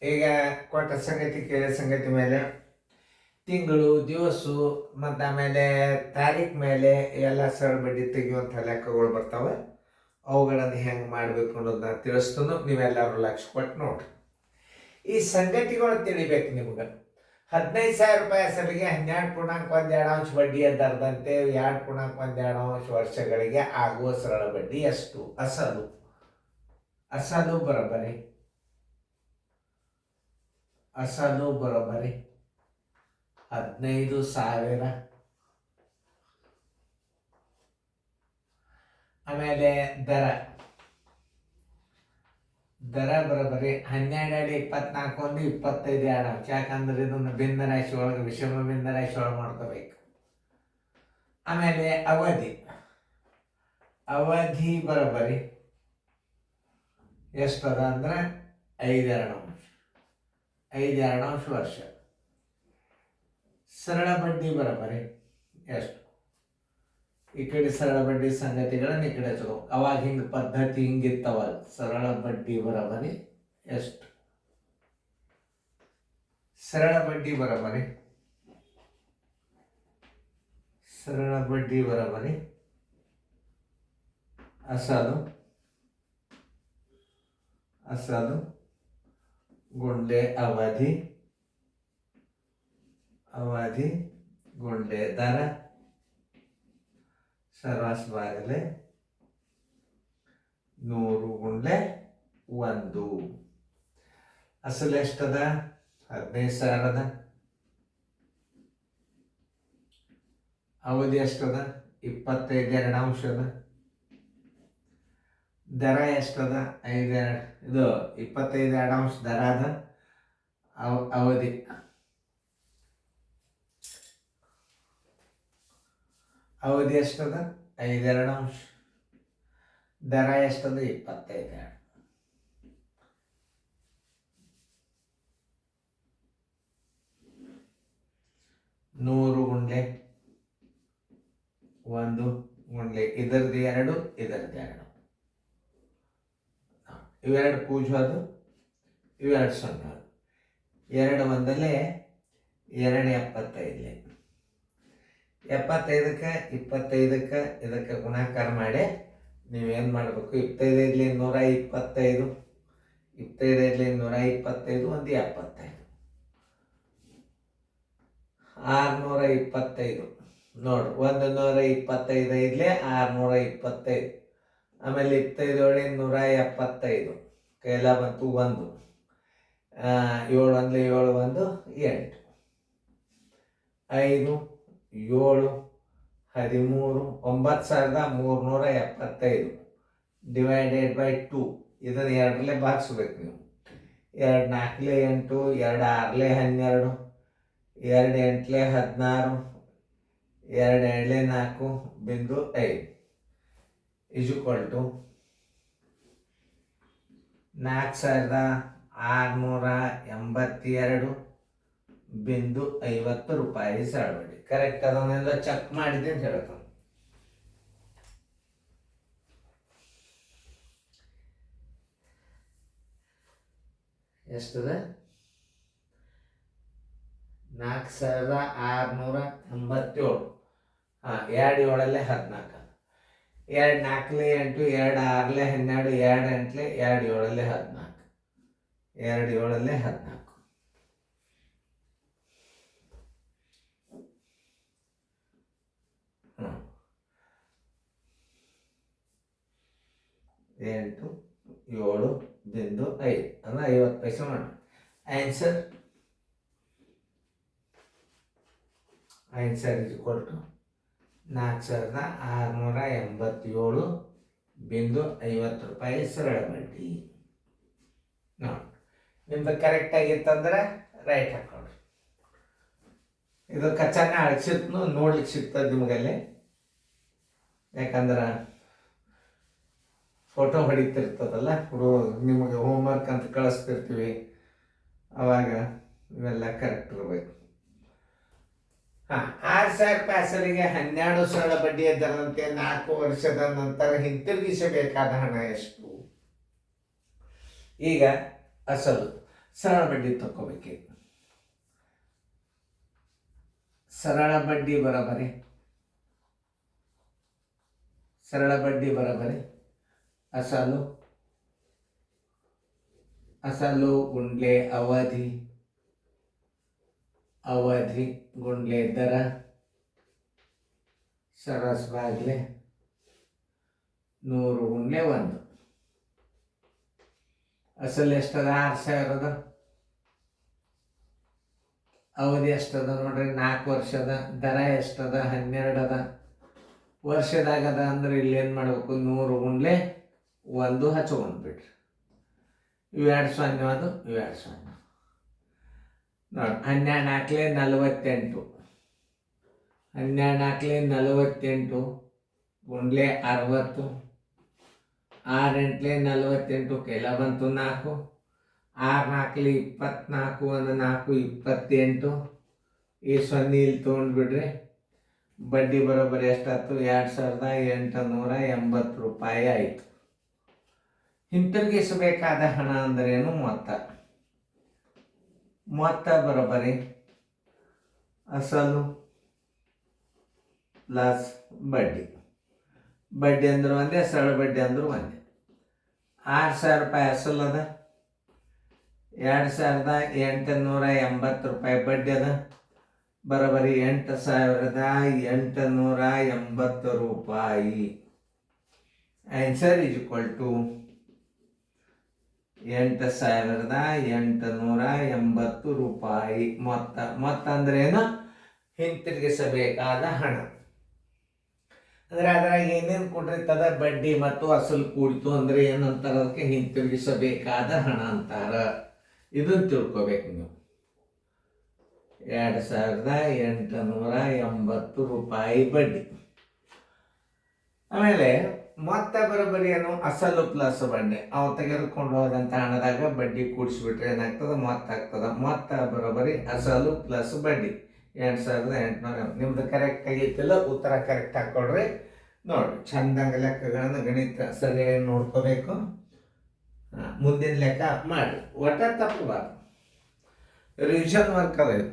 ಈಗ ಕೊಟ್ಟ ಸಂಗತಿ ಕೇಳಿದ ಸಂಗತಿ ಮೇಲೆ ತಿಂಗಳು ದಿವಸ ಮತ್ತು ಆಮೇಲೆ ತಾರೀಖು ಮೇಲೆ ಎಲ್ಲ ಸರಳ ಬಡ್ಡಿ ತೆಗೆಯುವಂಥ ಲೆಕ್ಕಗಳು ಬರ್ತಾವೆ. ಅವುಗಳನ್ನು ಹೆಂಗೆ ಮಾಡಬೇಕು ಅನ್ನೋದನ್ನ ತಿಳಿಸ್ತಾನು. ನೀವೆಲ್ಲರೂ ಲಕ್ಷ ಕೊಟ್ಟು ನೋಡ್ರಿ. ಈ ಸಂಗತಿಗಳು ತಿಳಿಬೇಕು ನಿಮ್ಗೆ. 15,000 ರೂಪಾಯಿ ಅಸಲಿಗೆ 12.12 ಬಡ್ಡಿಯ ದರದಂತೆ 2.12 ವರ್ಷಗಳಿಗೆ ಆಗುವ ಸರಳ ಬಡ್ಡಿ ಎಷ್ಟು? ಅಸಲು ಬರೋಬ್ಬರಿ 15,000. ಆಮೇಲೆ ದರ ಬರೋಬ್ಬರಿ 12 24 25 2. ಯಾಕಂದ್ರೆ ಇದನ್ನು ಭಿನ್ನ ರಾಶಿ ಒಳಗೆ ವಿಷಮ ಭಿನ್ನ ರಾಶಿ ಒಳಗೆ ಮಾಡ್ಕೋಬೇಕು. ಆಮೇಲೆ ಅವಧಿ ಬರೋಬ್ಬರಿ ಎಷ್ಟದ ಅಂದ್ರೆ 5.2 ವರ್ಷ. ಸರಳ ಬಡ್ಡಿ ಬರೋಬ್ಬರಿ ಎಷ್ಟು? ಈ ಕಡೆ ಸರಳ ಬಡ್ಡಿ ಸಂಗತಿಗಳನ್ನ ಈ ಕಡೆ ಹಚ್ಕೋ. ಅವಾಗ ಹಿಂಗೆ ಪದ್ಧತಿ ಹಿಂಗಿತ್ತವ. ಸರಳ ಬಡ್ಡಿ ಬರೋಬ್ಬರಿ ಎಷ್ಟು? ಸರಳ ಬಡ್ಡಿ ಬರೋಬ್ಬರಿ ಅಸಲು ಗುಂಡೆ ಅವಧಿ ಗುಂಡೆ ದರ ಸರ್ವಾಸ್ ಬಾಗಲೆ 100/1. ಅಸಲು ಎಷ್ಟದ? 15,000. ಅವಧಿ ಎಷ್ಟದ? 25.2. ದರ ಎಷ್ಟದ? 25.2 ದರ ಅದ. ಅವಧಿ ಎಷ್ಟದ? 5.2. ದರ ಎಷ್ಟದ? 25. 100/1 ಇದರದ್ದು 2 ಇದರದ್ದು 2. ಇವೆರಡು ಪೂಜೋದು, ಇವೆರಡು ಸೊನ್ನೆ. 2 ಒಂದಲ್ಲೇ 2 75. 75ಕ್ಕೆ 25ಕ್ಕೆ ಇದಕ್ಕೆ ಗುಣಾಕಾರ ಮಾಡಿ ನೀವೇನು ಮಾಡಬೇಕು? 25 125, 25 125, ಒಂದು 75. 625 ನೋಡ್ರಿ. 125 ಐದ್ಲೆ 625. ಆಮೇಲೆ 25 175 ಕೈಲ ಬಂತು 1. 7 1 7 1 8. 5 7 13 9,375 ಡಿವೈಡೆಡ್ ಬೈ 2. ಇದನ್ನು 2ರಲ್ಲೇ ಭಾಗಿಸ್ಬೇಕು ನೀವು. 2 4 8, 2 6 12, 2 8 16, 2 7 4.5 4,682.50 ರೂಪಾಯಿ ಸರಳ ಬಡ್ಡಿ. ಕರೆಕ್ಟ್ ಅದನ್ನೆಲ್ಲ ಚೆಕ್ ಮಾಡಿದೆ ಅಂತ ಹೇಳ್ತಾನೆ. ಎಷ್ಟದ? 4,687. 2 7 14. 2 4 8, 2 6 12, 2 8 2 7 14. 2 7 14. ಎಂಟು 7.5 ಅಂದ್ರೆ 50 ಪೈಸೆ ಮಾಡಿ. ಆನ್ಸರ್ ಇಸ್ ಈಕ್ವಲ್ ಟು 4,687.50 ರೂಪಾಯಿ ಸರಳ ಬಡ್ಡಿ. ನೋಡಿ, ನಿಮ್ದು ಕರೆಕ್ಟ್ ಆಗಿತ್ತಂದ್ರೆ ರೈಟ್ ಹಾಕೊಳ್ಳಿ. ಇದು ಕಚ್ಚಾನೆ ಅಳಿಸಿರ್ತು ನೋಡ್ಲಿಕ್ಕೆ ಸಿಗ್ತದೆ ನಿಮಗಲ್ಲಿ. ಯಾಕಂದ್ರೆ ಫೋಟೋ ಹೊಡಿತಿರ್ತದಲ್ಲ, ನಿಮಗೆ ಹೋಮ್ವರ್ಕ್ ಅಂತ ಕಳಿಸ್ತಿರ್ತೀವಿ, ಅವಾಗ ಇವೆಲ್ಲ ಕರೆಕ್ಟ್ ಇರಬೇಕು. 6,000 ರೂಪಾಯಿ ಅಸಲಿಗೆ 12 ಸರಳ ಬಡ್ಡಿಯ ದರದಂತೆ 4 ವರ್ಷದ ನಂತರ ಹಿಂತಿರುಗಿಸಬೇಕಾದ ಹಣ ಎಷ್ಟು? ಈಗ ಅಸಲು ಸರಳ ಬಡ್ಡಿ ತಕ್ಕೋಬೇಕೀಗ. ಸರಳ ಬಡ್ಡಿ ಬರೋಬರಿ ಅಸಲು ಗುಂಡ್ಲೆ ಅವಧಿ ಗುಂಡ್ಲೆ ದರ ಸರಸ್ ಬಾಗ್ಲೆ 100 × 1. ಅಸಲು ಎಷ್ಟದ? 6,000 ಅದ. ಅವಧಿ ಎಷ್ಟದ ನೋಡ್ರಿ? 4 ವರ್ಷದ. ದರ ಎಷ್ಟದ? 12 ಅದ. ವರ್ಷದಾಗದ ಅಂದ್ರೆ ಇಲ್ಲಿ ಏನು ಮಾಡಬೇಕು? 100 × 1 ಹಚ್ಕೊಂಡ್ಬಿಟ್ರಿ. ಇವು 2 0 ಅದು, ಇವು 2 0 ನೋಡಿ. 12 48. 12 48 ಗುಂಡ್ಲೆ 60. 6 8 48 ಕೆಲ ಬಂತು 4. 6 4 24 1 4 28. ಈ 0 ಇಲ್ಲಿ ತೊಗೊಂಡ್ಬಿಡ್ರಿ. ಬಡ್ಡಿ ಬರೋಬ್ಬರಿ ಎಷ್ಟಾಯ್ತು? 2,880 ರೂಪಾಯಿ ಆಯಿತು. ಹಿಂತಿರುಗಿಸಬೇಕಾದ ಹಣ ಅಂದ್ರೇನು? ಮೊತ್ತ ಬರೋಬ್ಬರಿ ಅಸಲು ಪ್ಲಸ್ ಬಡ್ಡಿ ಅಂದ್ರೆ ಒಂದೇ, ಸರಳ ಬಡ್ಡಿ ಅಂದ್ರೆ ಒಂದೇ. 6,000 ರೂಪಾಯಿ ಅಸಲು ಅದ. 2,880 ರೂಪಾಯಿ ಬಡ್ಡಿ ಅದ. ಬರೋಬ್ಬರಿ 8,880 ರೂಪಾಯಿ. ಆನ್ಸರ್ ಈಸ್ ಈಕ್ವಲ್ ಟು 8,880 ರೂಪಾಯಿ ಮೊತ್ತ ಅಂದ್ರೇನು? ಹಿಂತಿರುಗಿಸಬೇಕಾದ ಹಣ. ಅಂದ್ರೆ ಅದ್ರಾಗ ಏನೇನು ಕೊಟ್ಟಿರ್ತದ? ಬಡ್ಡಿ ಮತ್ತು ಅಸಲು ಕೂಡಿತು ಅಂದ್ರೆ ಏನಂತಾರ? ಅದಕ್ಕೆ ಹಿಂತಿರುಗಿಸಬೇಕಾದ ಹಣ ಅಂತಾರ. ಇದನ್ನು ತಿಳ್ಕೊಬೇಕು ನೀವು. 2,880 ರೂಪಾಯಿ ಬಡ್ಡಿ. ಆಮೇಲೆ ಮೊತ್ತ ಬರೋಬ್ಬರಿ ಏನು? ಅಸಲು ಪ್ಲಸ್ ಬಡ್ಡಿ. ಅವು ತೆಗೆದುಕೊಂಡು ಹೋದಂಥ ಹಣದಾಗ ಬಡ್ಡಿ ಕೂಡಿಸ್ಬಿಟ್ರೆ ಏನಾಗ್ತದೆ? ಮೊತ್ತ ಆಗ್ತದೆ. ಮೊತ್ತ ಬರೋಬ್ಬರಿ ಅಸಲು ಪ್ಲಸ್ ಬಡ್ಡಿ. 2,800. ನಿಮ್ದು ಕರೆಕ್ಟ್ ಆಗೈತಿಲ್ಲ? ಉತ್ತರ ಕರೆಕ್ಟ್ ಹಾಕೊಳ್ರಿ. ನೋಡ್ರಿ, ಚಂದಂಗ ಲೆಕ್ಕಗಳನ್ನು ಗಣಿತ ಸರಿಯಾಗಿ ನೋಡ್ಕೋಬೇಕು. ಮುಂದಿನ ಲೆಕ್ಕ ಮಾಡಿ, ಒಟ್ಟ ತಪ್ಪಬಾರ್ದು. ರಿವಿಷನ್ ವರ್ಕ್ ಅದ ಇದು.